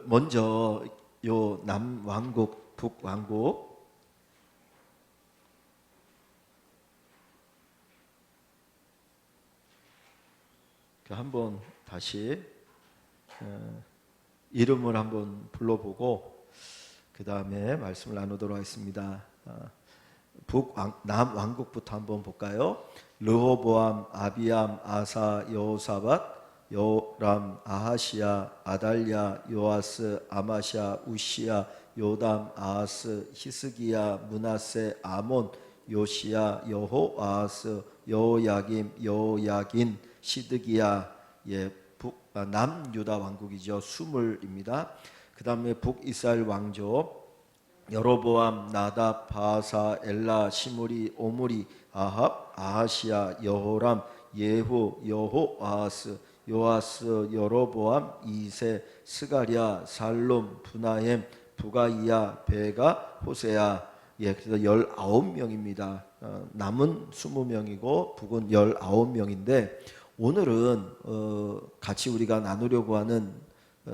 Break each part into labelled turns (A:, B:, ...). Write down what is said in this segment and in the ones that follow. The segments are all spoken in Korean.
A: 먼저 요 남왕국, 북왕국 한번 다시 이름을 한번 불러보고 그 다음에 말씀을 나누도록 하겠습니다. 남왕국부터 한번 볼까요? 르호보암, 아비암, 아사, 여호사밧, 요람, 아하시야, 아달랴, 요아스, 아마샤, 우시야, 요담, 아하스, 히스기야, 므낫세, 아몬, 요시야, 여호아하스, 여호야김, 여호야긴, 시드기야. 남유다 왕국이죠. 수물입니다. 그 다음에 북이스라엘 왕조 여로보암, 나답, 바하사, 엘라, 시므리, 오므리, 아합, 아하시야, 여호람, 예후, 여호아하스, 요아스, 여로보암, 이세, 스가랴, 살룸, 브나헴, 부가이야, 베가, 호세야. 그래서 19명입니다. 남은 20명이고 북은 19명인데 오늘은 같이 우리가 나누려고 하는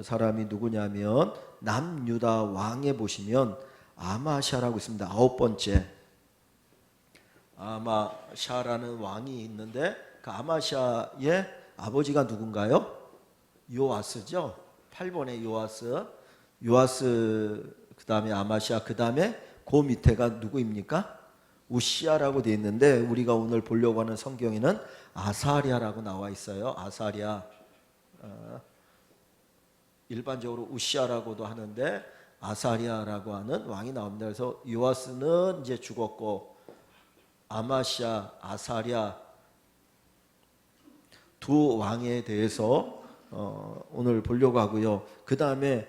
A: 사람이 누구냐면 남유다 왕에 보시면 아마샤라고 있습니다. 9번째 아마샤라는 왕이 있는데 그 아마샤의 아버지가 누군가요? 요아스죠. 8번의 요아스 그 다음에 아마샤 그 다음에 그 밑에가 누구입니까? 우시야라고 되어 있는데 우리가 오늘 보려고 하는 성경에는 아사랴라고 나와 있어요. 아사랴. 일반적으로 우시야라고도 하는데 아사랴라고 하는 왕이 나옵니다. 그래서 요아스는 이제 죽었고 아마샤, 아사랴 두 왕에 대해서 오늘 보려고 하고요. 그 다음에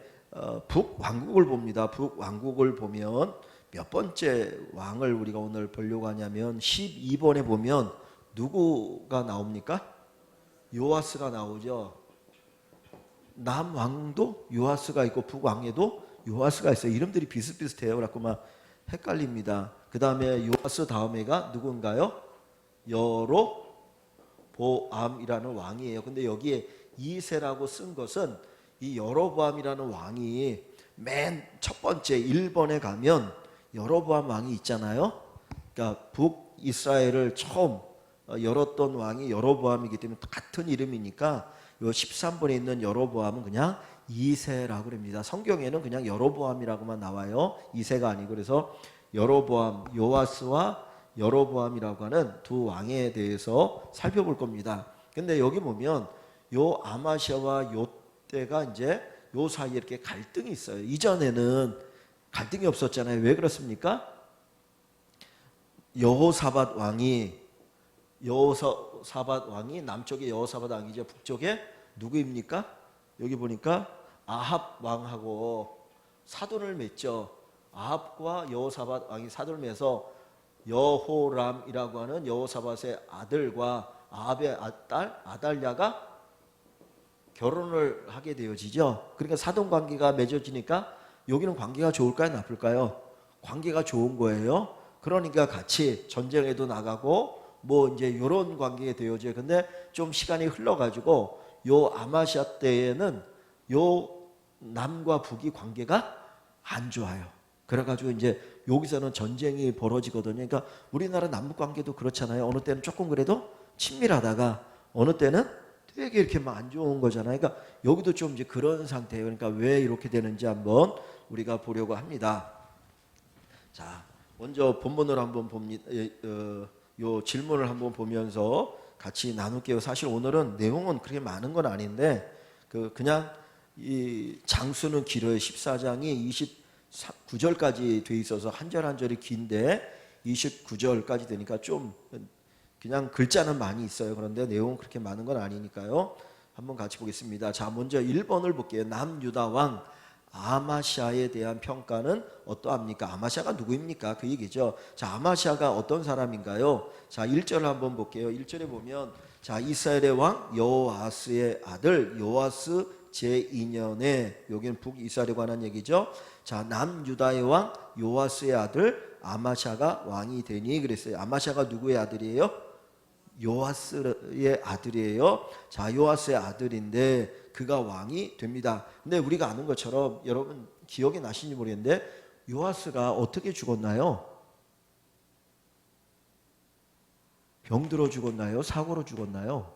A: 북왕국을 봅니다. 북왕국을 보면 몇 번째 왕을 우리가 오늘 보려고 하냐면 12번에 보면 누구가 나옵니까? 요아스가 나오죠. 남왕도 요아스가 있고 북왕에도 요아스가 있어요. 이름들이 비슷비슷해요. 그래서 막 헷갈립니다. 그 다음에 요아스 다음에가 누군가요? 여로보암이라는 왕이에요. 근데 여기에 이세라고 쓴 것은 이 여로보암이라는 왕이 맨 첫 번째 1번에 가면 여로보암 왕이 있잖아요. 그러니까 북이스라엘을 처음 열었던 왕이 여로보암이기 때문에 같은 이름이니까 요 13번에 있는 여로보암은 그냥 이세라고 합니다. 성경에는 그냥 여로보암이라고만 나와요. 이세가 아니고. 그래서 여로보암, 요아스와 여로보암이라고 하는 두 왕에 대해서 살펴볼 겁니다. 근데 여기 보면 요 아마샤와 요 때가 이제 요 사이에 이렇게 갈등이 있어요. 이전에는 갈등이 없었잖아요. 왜 그렇습니까? 여호사밧 왕이 남쪽에 여호사밧 왕이죠. 북쪽에 누구입니까? 여기 보니까 아합 왕하고 사돈을 맺죠. 아합과 여호사밧 왕이 사돈을 맺어서 여호람이라고 하는 여호사밧의 아들과 아합의 딸 아달랴가 결혼을 하게 되어지죠. 그러니까 사돈 관계가 맺어지니까 여기는 관계가 좋을까요? 나쁠까요? 관계가 좋은 거예요. 그러니까 같이 전쟁에도 나가고 뭐 이제 이런 관계가 되어져요. 근데 좀 시간이 흘러가지고 요 아마샤 때에는 요 남과 북이 관계가 안 좋아요. 그래가지고 이제 여기서는 전쟁이 벌어지거든요. 그러니까 우리나라 남북 관계도 그렇잖아요. 어느 때는 조금 그래도 친밀하다가 어느 때는 되게 이렇게 막 안 좋은 거잖아요. 그러니까 여기도 좀 이제 그런 상태예요. 그러니까 왜 이렇게 되는지 한번 우리가 보려고 합니다. 자, 먼저 본문을 한번 봅니다. 요 질문을 한번 보면서 같이 나눌게요. 사실 오늘은 내용은 그렇게 많은 건 아닌데 그냥 이 장수는 길어요. 14장이 29절까지 돼 있어서 한 절 한 절이 긴데 29절까지 되니까 좀 그냥 글자는 많이 있어요. 그런데 내용은 그렇게 많은 건 아니니까요. 한번 같이 보겠습니다. 자, 먼저 1번을 볼게요. 남유다 왕 아마샤에 대한 평가는 어떠합니까? 아마샤가 누구입니까? 그 얘기죠. 자, 아마샤가 어떤 사람인가요? 자, 1절 한번 볼게요. 1절에 보면 자, 이스라엘의 왕 여호아스의 아들 요아스 제2년에 여기는 북이스라엘에 관한 얘기죠. 자, 남유다의 왕 요아스의 아들 아마샤가 왕이 되니 그랬어요. 아마샤가 누구의 아들이에요? 요아스의 아들이에요. 자, 요아스의 아들인데 그가 왕이 됩니다. 근데 우리가 아는 것처럼 여러분 기억이 나시는지 모르겠는데 요아스가 어떻게 죽었나요? 병들어 죽었나요? 사고로 죽었나요?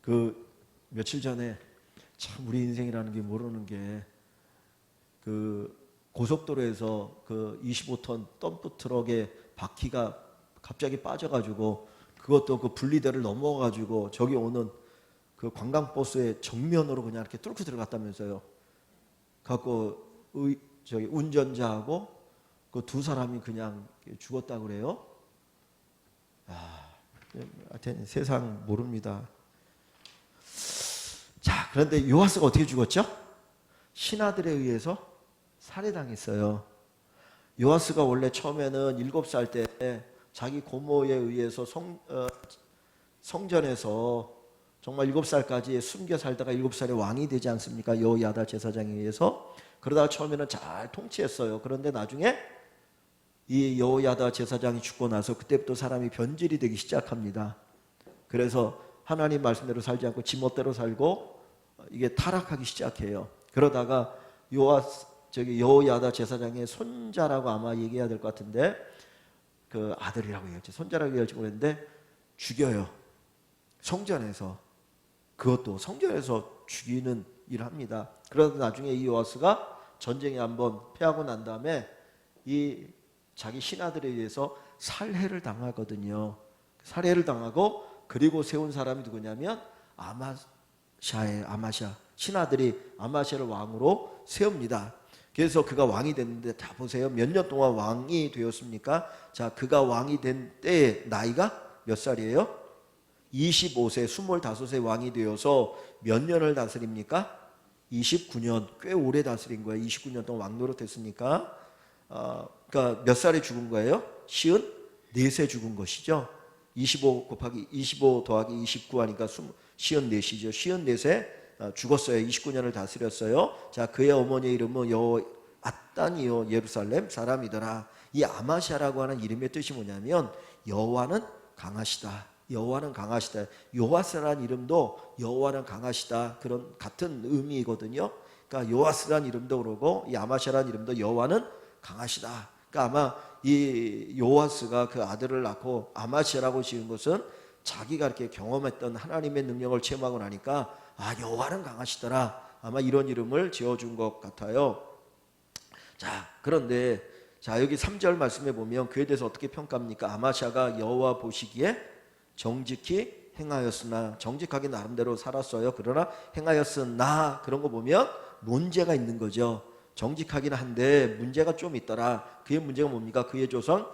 A: 그 며칠 전에 참 우리 인생이라는 게 모르는 게 그 고속도로에서 그 25톤 덤프 트럭에 바퀴가 갑자기 빠져가지고 그것도 그 분리대를 넘어가지고 저기 오는 그 관광버스의 정면으로 그냥 이렇게 뚫고 들어갔다면서요. 갖고 저기 운전자하고 그 두 사람이 그냥 죽었다고 그래요. 하여튼 세상 모릅니다. 자, 그런데 요아스가 어떻게 죽었죠? 신하들에 의해서 살해당했어요. 요아스가 원래 처음에는 7살 때 자기 고모에 의해서 성전에서 정말 7살까지 숨겨 살다가 7살에 왕이 되지 않습니까? 여호야다 제사장에 의해서. 그러다가 처음에는 잘 통치했어요. 그런데 나중에 이 여호야다 제사장이 죽고 나서 그때부터 사람이 변질이 되기 시작합니다. 그래서 하나님 말씀대로 살지 않고 지멋대로 살고 이게 타락하기 시작해요. 그러다가 여호야다 제사장의 손자라고 아마 얘기해야 될 것 같은데 그 아들이라고 얘기할지 손자라고 얘기할지 모르겠는데 죽여요. 성전에서. 그것도 성전에서 죽이는 일을 합니다. 그러다 나중에 이 요아스가 전쟁에 한번 패하고 난 다음에 이 자기 신하들에 의해서 살해를 당하거든요. 살해를 당하고 그리고 세운 사람이 누구냐면 아마샤. 신하들이 아마샤를 왕으로 세웁니다. 그래서 그가 왕이 됐는데 다 보세요. 몇 년 동안 왕이 되었습니까? 자, 그가 왕이 된 때의 나이가 몇 살이에요? 25세, 25세 왕이 되어서 몇 년을 다스립니까? 29년, 꽤 오래 다스린 거예요. 29년 동안 왕 노릇했으니까. 그러니까 몇 살에 죽은 거예요? 54세 죽은 것이죠. 25 더하기 29 하니까 54시죠. 54세 죽었어요. 29년을 다스렸어요. 자, 그의 어머니의 이름은 아따니요 예루살렘 사람이더라. 이 아마샤라고 하는 이름의 뜻이 뭐냐면 여호와는 강하시다. 여호와는 강하시다. 요아스라는 이름도 여호와는 강하시다. 그런 같은 의미거든요. 그러니까 요아스라는 이름도 그러고 이 아마샤라는 이름도 여호와는 강하시다. 그러니까 아마 이 요아스가 그 아들을 낳고 아마샤라고 지은 것은 자기가 이렇게 경험했던 하나님의 능력을 체험하고 나니까 여호와는 강하시더라. 아마 이런 이름을 지어준 것 같아요. 자, 그런데 자 여기 3절 말씀에 보면 그에 대해서 어떻게 평가합니까? 아마샤가 여호와 보시기에 정직히 행하였으나 정직하게 나름대로 살았어요. 그러나 행하였으나 그런 거 보면 문제가 있는 거죠. 정직하긴 한데 문제가 좀 있더라. 그의 문제가 뭡니까? 그의 조상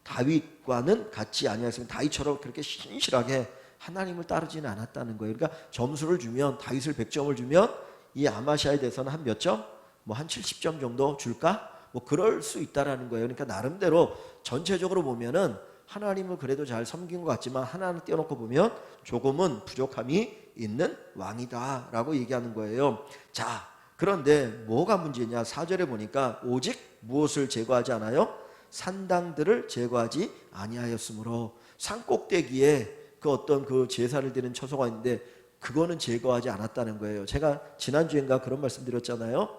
A: 다윗과는 같지 아니하였으면 다윗처럼 그렇게 신실하게 하나님을 따르지는 않았다는 거예요. 그러니까 점수를 주면 다윗을 100점을 주면 이 아마샤에 대해서는 한 몇 점? 뭐 한 70점 정도 줄까? 뭐 그럴 수 있다라는 거예요. 그러니까 나름대로 전체적으로 보면은 하나님을 그래도 잘 섬긴 것 같지만 하나는 떼어놓고 보면 조금은 부족함이 있는 왕이다라고 얘기하는 거예요. 자, 그런데 뭐가 문제냐? 4절에 보니까 오직 무엇을 제거하지 않아요? 산당들을 제거하지 아니하였으므로 산꼭대기에 그 어떤 그 제사를 드리는 처소가 있는데 그거는 제거하지 않았다는 거예요. 제가 지난주엔가 그런 말씀 드렸잖아요.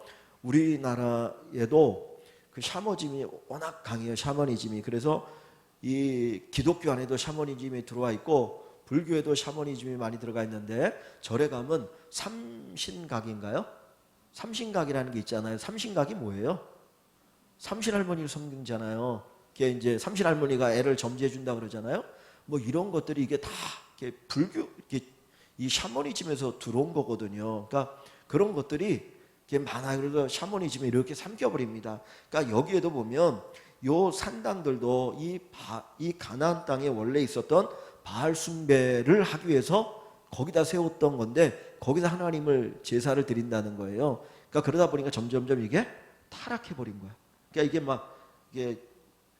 A: 우리나라에도 그 샤머즘이 워낙 강해요. 샤머니즘이. 그래서 이 기독교 안에도 샤머니즘이 들어와 있고 불교에도 샤머니즘이 많이 들어가 있는데 절에 가면 삼신각인가요? 삼신각이라는 게 있잖아요. 삼신각이 뭐예요? 삼신할머니를 섬기잖아요. 그게 이제 삼신할머니가 애를 점지해 준다 그러잖아요. 뭐 이런 것들이 이게 다 이렇게 불교 이 샤머니즘에서 들어온 거거든요. 그러니까 그런 것들이 이게 많아요. 그래서 샤머니즘에 이렇게 삼켜버립니다. 그러니까 여기에도 보면 요 산당들도 이 가나안 땅에 원래 있었던 바알 숭배를 하기 위해서 거기다 세웠던 건데 거기서 하나님을 제사를 드린다는 거예요. 그러니까 그러다 보니까 점점점 이게 타락해 버린 거야. 그러니까 이게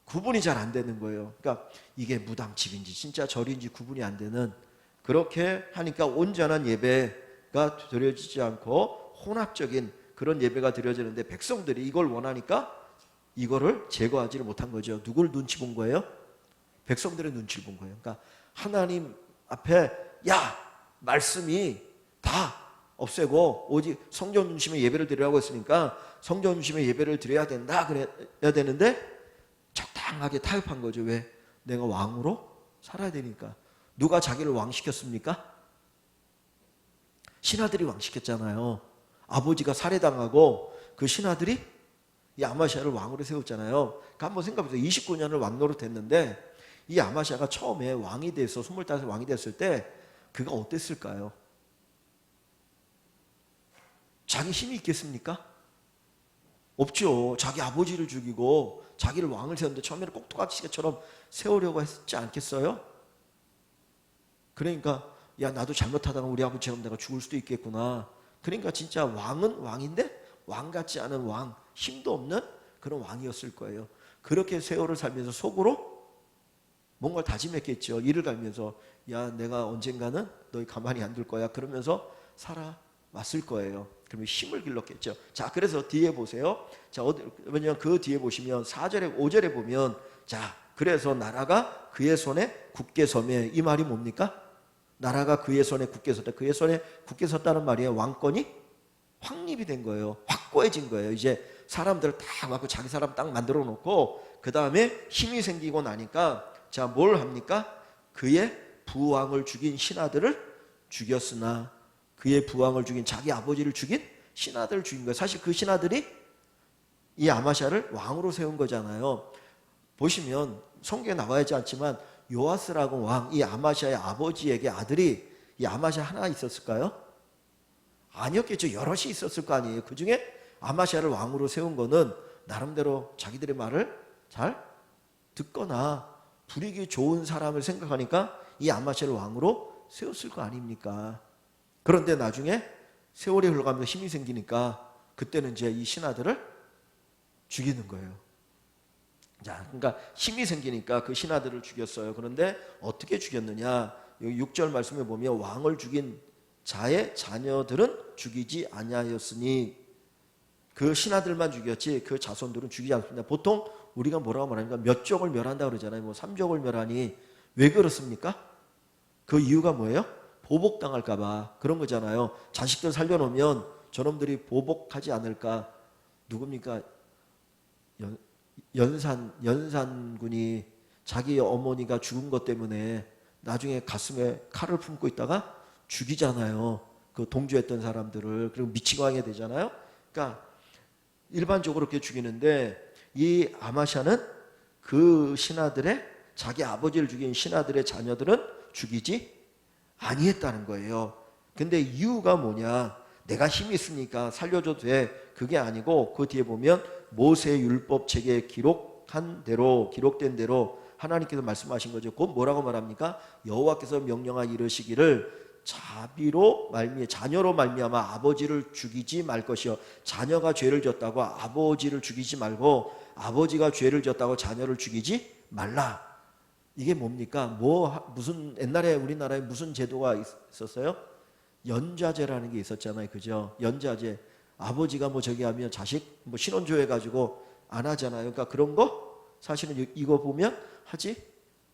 A: 구분이 잘 안 되는 거예요. 그러니까 이게 무당집인지 진짜 절인지 구분이 안 되는 그렇게 하니까 온전한 예배가 드려지지 않고 혼합적인 그런 예배가 드려지는데 백성들이 이걸 원하니까 이거를 제거하지를 못한 거죠. 누굴 눈치 본 거예요? 백성들의 눈치를 본 거예요. 그러니까 하나님 앞에 야 말씀이 다 없애고 오직 성전 중심의 예배를 드리라고 했으니까 성전 중심의 예배를 드려야 된다 그래야 되는데 적당하게 타협한 거죠. 왜? 내가 왕으로 살아야 되니까. 누가 자기를 왕 시켰습니까? 신하들이 왕 시켰잖아요. 아버지가 살해당하고 그 신하들이 이 아마시아를 왕으로 세웠잖아요. 그러니까 한번 생각해보세요. 29년을 왕 노릇했는데 이 아마시아가 처음에 왕이 돼서 25살 왕이 됐을 때 그가 어땠을까요? 자기 힘이 있겠습니까? 없죠. 자기 아버지를 죽이고 자기를 왕을 세웠는데 처음에는 꼭두각시처럼 세우려고 했지 않겠어요? 그러니까 야 나도 잘못하다가 우리 아버지처럼 내가 죽을 수도 있겠구나. 그러니까 진짜 왕은 왕인데 왕 같지 않은 왕, 힘도 없는 그런 왕이었을 거예요. 그렇게 세월을 살면서 속으로 뭔가를 다짐했겠죠. 이를 갈면서 야 내가 언젠가는 너희 가만히 안 둘 거야 그러면서 살아왔을 거예요. 그러면 힘을 길렀겠죠. 자 그래서 뒤에 보세요. 자 왜냐면 그 뒤에 보시면 4절에 5절에 보면 자 그래서 나라가 그의 손에 굳게 서매. 이 말이 뭡니까? 나라가 그의 손에 굳게 섰다. 그의 손에 굳게 섰다는 말이에요. 왕권이 확립이 된 거예요. 확고해진 거예요. 이제 사람들을 딱 갖고 자기 사람 딱 만들어 놓고 그 다음에 힘이 생기고 나니까 자 뭘 합니까? 그의 부왕을 죽인 신하들을 죽였으나 그의 부왕을 죽인 자기 아버지를 죽인 신하들을 죽인 거예요. 사실 그 신하들이 이 아마샤를 왕으로 세운 거잖아요. 보시면 성경에 나와야지 않지만 요아스라고 왕, 이 아마샤의 아버지에게 아들이 이 아마샤 하나 있었을까요? 아니었겠죠. 여럿이 있었을 거 아니에요. 그 중에 아마샤를 왕으로 세운 거는 나름대로 자기들의 말을 잘 듣거나 불이기 좋은 사람을 생각하니까 이 아마샤를 왕으로 세웠을 거 아닙니까? 그런데 나중에 세월이 흘러가면서 힘이 생기니까 그때는 이제 이 신하들을 죽이는 거예요. 자, 그러니까 힘이 생기니까 그 신하들을 죽였어요. 그런데 어떻게 죽였느냐? 여기 6절 말씀에 보면 왕을 죽인 자의 자녀들은 죽이지 아니하였으니 그 신하들만 죽였지 그 자손들은 죽이지 않습니다. 보통 우리가 뭐라고 말하니까 몇 족을 멸한다 그러잖아요. 뭐 3족을 멸하니 왜 그렇습니까? 그 이유가 뭐예요? 보복당할까 봐 그런 거잖아요. 자식들 살려놓으면 저놈들이 보복하지 않을까. 누굽니까? 연산군이 자기 어머니가 죽은 것 때문에 나중에 가슴에 칼을 품고 있다가 죽이잖아요. 그 동조했던 사람들을. 그리고 미치광이 되잖아요. 그러니까 일반적으로 그렇게 죽이는데 이 아마샤는 그 신하들의 자기 아버지를 죽인 신하들의 자녀들은 죽이지 아니했다는 거예요. 근데 이유가 뭐냐? 내가 힘이 있으니까 살려줘도 돼. 그게 아니고 그 뒤에 보면 모세 율법 책에 기록된 대로 하나님께서 말씀하신 거죠. 그건 뭐라고 말합니까? 여호와께서 명령하 이르시기를 자녀로 말미암아 아버지를 죽이지 말 것이요. 자녀가 죄를 졌다고 아버지를 죽이지 말고 아버지가 죄를 졌다고 자녀를 죽이지 말라. 이게 뭡니까? 무슨 옛날에 우리나라에 무슨 제도가 있었어요? 연좌제라는 게 있었잖아요. 그죠? 연좌제. 아버지가 뭐 저기 하면 자식 뭐 신혼조회 가지고 안 하잖아요. 그러니까 그런 거 사실은 이거 보면 하지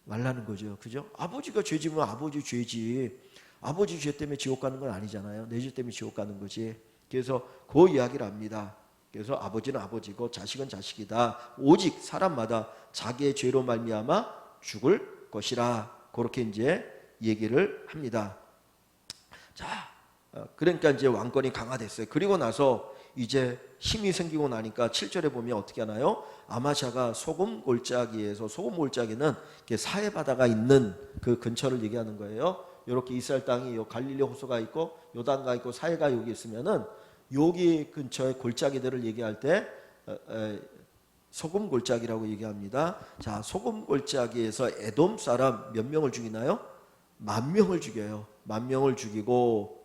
A: 말라는 거죠. 그죠? 아버지가 죄 지면 아버지 죄지. 아버지 죄 때문에 지옥 가는 건 아니잖아요. 내 죄 때문에 지옥 가는 거지. 그래서 그 이야기를 합니다. 그래서 아버지는 아버지고 자식은 자식이다. 오직 사람마다 자기의 죄로 말미암아 죽을 것이라. 그렇게 이제 얘기를 합니다. 자, 그러니까 이제 왕권이 강화됐어요. 그리고 나서 이제 힘이 생기고 나니까 7절에 보면 어떻게 하나요? 아마샤가 소금 골짜기에서, 소금 골짜기는 사해 바다가 있는 그 근처를 얘기하는 거예요. 이렇게 이스라엘 땅이 갈릴리 호수가 있고 요단가 있고 사해가 여기 있으면은 여기 근처의 골짜기들을 얘기할 때 소금 골짜기라고 얘기합니다. 자, 소금 골짜기에서 에돔 사람 몇 명을 죽이나요? 10,000명을 죽여요. 10,000명을 죽이고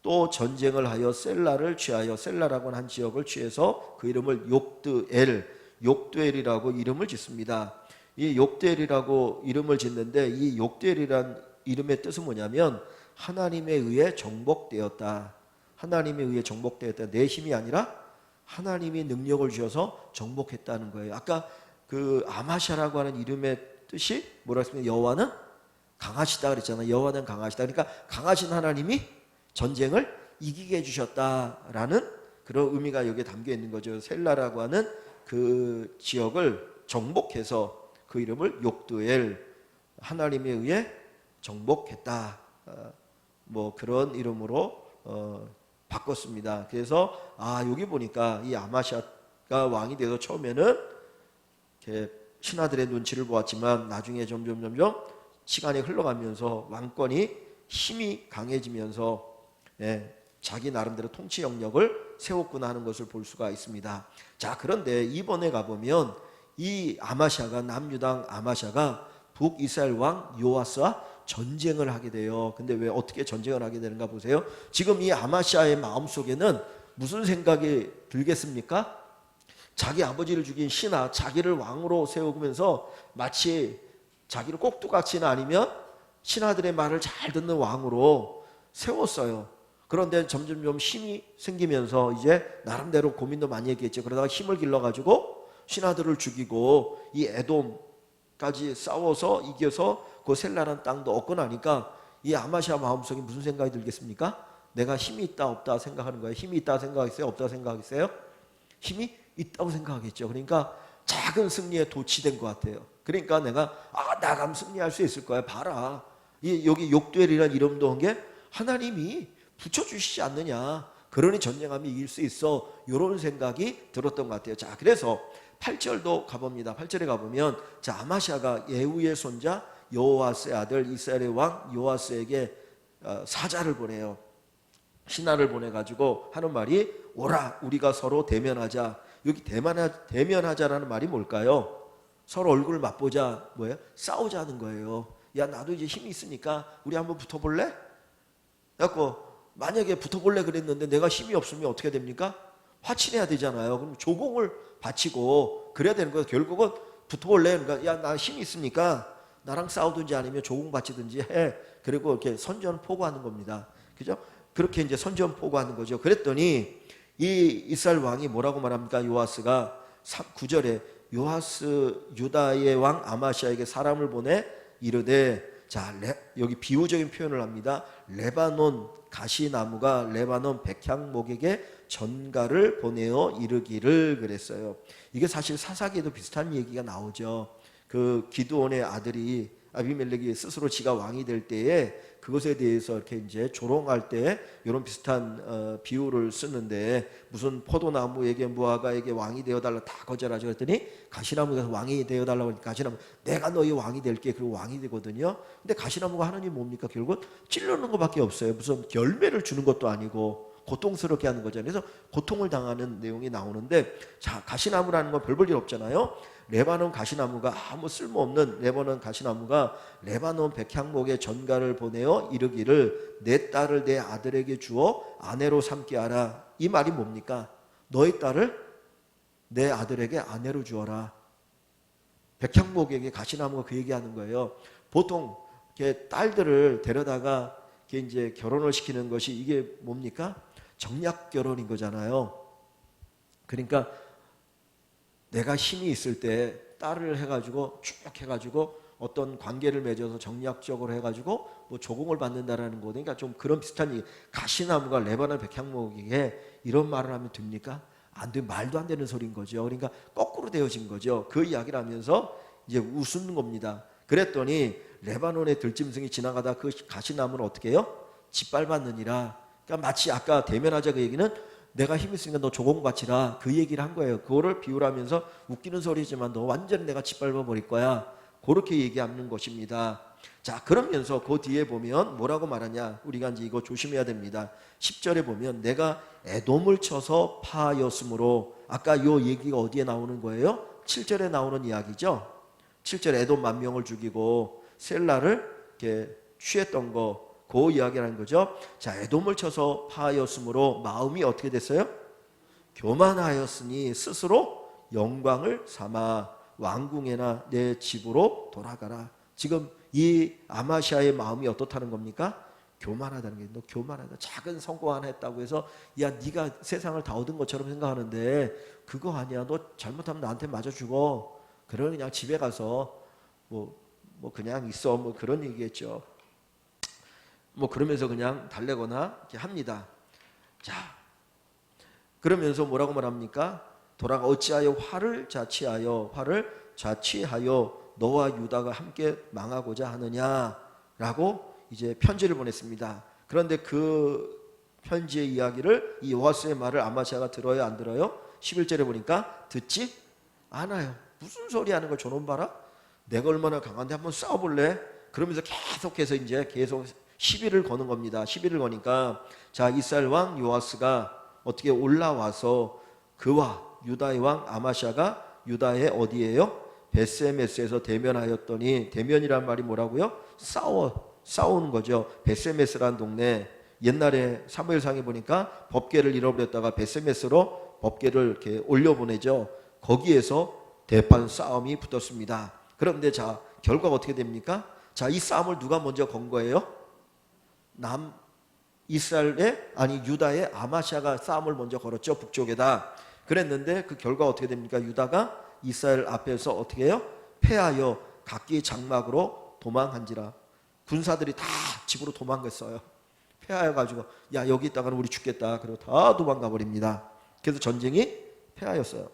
A: 또 전쟁을 하여 셀라를 취하여, 셀라라고 하는 한 지역을 취해서 그 이름을 욕드엘이라고 이름을 짓습니다. 이 욕드엘이라고 이름을 짓는데 이 욕드엘이란 이름의 뜻은 뭐냐면 하나님에 의해 정복되었다. 하나님에 의해 정복되었다. 내 힘이 아니라 하나님이 능력을 주셔서 정복했다는 거예요. 아까 그 아마샤라고 하는 이름의 뜻이 뭐라 했습니까? 여호와는 강하시다 그랬잖아요. 여호와는 강하시다. 그러니까 강하신 하나님이 전쟁을 이기게 해주셨다라는 그런 의미가 여기에 담겨 있는 거죠. 셀라라고 하는 그 지역을 정복해서 그 이름을 욕두엘, 하나님에 의해 정복했다. 뭐 그런 이름으로 바꿨습니다. 그래서 여기 보니까 이 아마샤가 왕이 돼서 처음에는 이렇게 신하들의 눈치를 보았지만 나중에 점점 시간이 흘러가면서 왕권이 힘이 강해지면서 자기 나름대로 통치 영역을 세웠구나 하는 것을 볼 수가 있습니다. 자, 그런데 이번에 가보면 이 아마샤가, 남유당 아마샤가 북이스라엘 왕 요아스와 전쟁을 하게 돼요. 근데 왜 어떻게 전쟁을 하게 되는가 보세요. 지금 이 아마샤의 마음속에는 무슨 생각이 들겠습니까? 자기 아버지를 죽인 신하, 자기를 왕으로 세우면서 마치 자기를 꼭두각시나 아니면 신하들의 말을 잘 듣는 왕으로 세웠어요. 그런데 점점 힘이 생기면서 이제 나름대로 고민도 많이 했겠죠. 그러다가 힘을 길러가지고 신하들을 죽이고 이 에돔까지 싸워서 이겨서 그 셀라라는 땅도 얻고 나니까 이 아마샤 마음속에 무슨 생각이 들겠습니까? 내가 힘이 있다 없다 생각하는 거예요. 힘이 있다 생각하겠어요? 없다 생각하겠어요? 힘이 있다고 생각하겠죠. 그러니까 작은 승리에 도취된 것 같아요. 그러니까 내가 나가면 승리할 수 있을 거야. 봐라. 여기 욕두엘이라는 이름도 한 게 하나님이 붙여주시지 않느냐. 그러니 전쟁하면 이길 수 있어. 이런 생각이 들었던 것 같아요. 자, 그래서 8절도 가봅니다. 8절에 가보면 자, 아마샤가 예후의 손자 여호아스의 아들 이스라엘의 왕 요아스에게 사자를 보내요. 신하를 보내가지고 하는 말이 오라 우리가 서로 대면하자. 여기 대면하자라는 말이 뭘까요? 서로 얼굴을 맛보자. 뭐예요? 싸우자는 거예요. 야, 나도 이제 힘이 있으니까 우리 한번 붙어볼래? 그래갖고 만약에 붙어볼래 그랬는데 내가 힘이 없으면 어떻게 됩니까? 화친해야 되잖아요. 그럼 조공을 바치고 그래야 되는 거예요. 결국은 붙어볼래? 그러니까 야, 나 힘이 있으니까 나랑 싸우든지 아니면 조공 바치든지 해. 그리고 이렇게 선전포고하는 겁니다. 그죠? 그렇게 이제 선전포고하는 거죠. 그랬더니 이 이스라엘 왕이 뭐라고 말합니까? 요아스가 9절에 요아스 유다의 왕 아마시아에게 사람을 보내 이르되 자, 여기 비유적인 표현을 합니다. 레바논 가시나무가 레바논 백향목에게 전가를 보내어 이르기를 그랬어요. 이게 사실 사사기에도 비슷한 얘기가 나오죠. 그 기드온의 아들이 아비멜렉이 스스로 지가 왕이 될 때에 그것에 대해서 이렇게 이제 조롱할 때 이런 비슷한 비유를 쓰는데 무슨 포도나무에게 무화과에게 왕이 되어달라 다 거절하죠. 그랬더니 가시나무가 왕이 되어달라고 하니까 가시나무 내가 너희 왕이 될게 그리고 왕이 되거든요. 근데 가시나무가 하는 일이 뭡니까? 결국 찌르는 것밖에 없어요. 무슨 열매를 주는 것도 아니고 고통스럽게 하는 거잖아요. 그래서 고통을 당하는 내용이 나오는데 자, 가시나무라는 건 별 볼 일 없잖아요. 레바논 가시나무가 아무 쓸모없는 레바논 가시나무가 레바논 백향목에 전가를 보내어 이르기를 내 딸을 내 아들에게 주어 아내로 삼게 하라. 이 말이 뭡니까? 너의 딸을 내 아들에게 아내로 주어라. 백향목에게 가시나무가 그 얘기하는 거예요. 보통 이렇게 딸들을 데려다가 이렇게 이제 결혼을 시키는 것이 이게 뭡니까? 정략 결혼인 거잖아요. 그러니까 내가 힘이 있을 때 딸을 해가지고 쭉 해가지고 어떤 관계를 맺어서 정략적으로 해가지고 뭐 조공을 받는다라는 거. 그러니까 좀 그런 비슷한 얘기. 가시나무가 레바논 백향목에게 이런 말을 하면 됩니까? 안 돼. 말도 안 되는 소리인 거죠. 그러니까 거꾸로 되어진 거죠. 그 이야기를 하면서 이제 웃는 겁니다. 그랬더니 레바논의 들짐승이 지나가다 그 가시나무는 어떻게 해요? 짓밟았느니라. 그러니까 마치 아까 대면하자 그 얘기는 내가 힘 있으니까 너 조공 바치라 그 얘기를 한 거예요. 그거를 비유하면서 웃기는 소리지만 너 완전히 내가 짓밟아 버릴 거야. 그렇게 얘기하는 것입니다. 자, 그러면서 그 뒤에 보면 뭐라고 말하냐? 우리가 이제 이거 조심해야 됩니다. 10절에 보면 내가 에돔을 쳐서 파하였으므로 아까 요 얘기가 어디에 나오는 거예요? 7절에 나오는 이야기죠. 7절 에돔 10,000명을 죽이고 셀라를 이렇게 취했던 거 그 이야기라는 거죠. 자, 에돔을 쳐서 파하였으므로 마음이 어떻게 됐어요? 교만하였으니 스스로 영광을 삼아 왕궁에나 내 집으로 돌아가라. 지금 이 아마시아의 마음이 어떻다는 겁니까? 교만하다는 게. 너 교만하다. 작은 성공 하나 했다고 해서 야, 네가 세상을 다 얻은 것처럼 생각하는데 그거 아니야. 너 잘못하면 나한테 맞아 죽어. 그러니 그냥 집에 가서 뭐 뭐 그냥 있어 뭐 그런 얘기겠죠. 뭐 그러면서 그냥 달래거나 이렇게 합니다. 자, 그러면서 뭐라고 말합니까? 돌아가 어찌하여 화를 자취하여 너와 유다가 함께 망하고자 하느냐라고 이제 편지를 보냈습니다. 그런데 그 편지의 이야기를 이 요아스의 말을 아마시아가 들어요, 안 들어요? 11절에 보니까 듣지 않아요. 무슨 소리 하는 걸 저놈 봐라. 내가 얼마나 강한데 한번 싸워볼래? 그러면서 계속해서 이제 계속 시비를 거는 겁니다. 시비를 거니까 자, 이스라엘 왕 요아스가 어떻게 올라와서 그와 유다의 왕 아마시아가 유다의 어디예요? 베스메스에서 대면하였더니, 대면이란 말이 뭐라고요? 싸우는 거죠. 베스메스라는 동네, 옛날에 사무엘상에 보니까 법궤를 잃어버렸다가 베스메스로 법궤를 이렇게 올려보내죠. 거기에서 대판 싸움이 붙었습니다. 그런데 자, 결과가 어떻게 됩니까? 자, 이 싸움을 누가 먼저 건 거예요? 유다의 아마시아가 싸움을 먼저 걸었죠. 북쪽에다. 그랬는데 그 결과 어떻게 됩니까? 유다가 이스라엘 앞에서 어떻게 해요? 패하여 각기 장막으로 도망한지라. 군사들이 다 집으로 도망갔어요. 패하여 가지고 야, 여기 있다가는 우리 죽겠다. 그리고 다 도망가 버립니다. 그래서 전쟁이 패하였어요.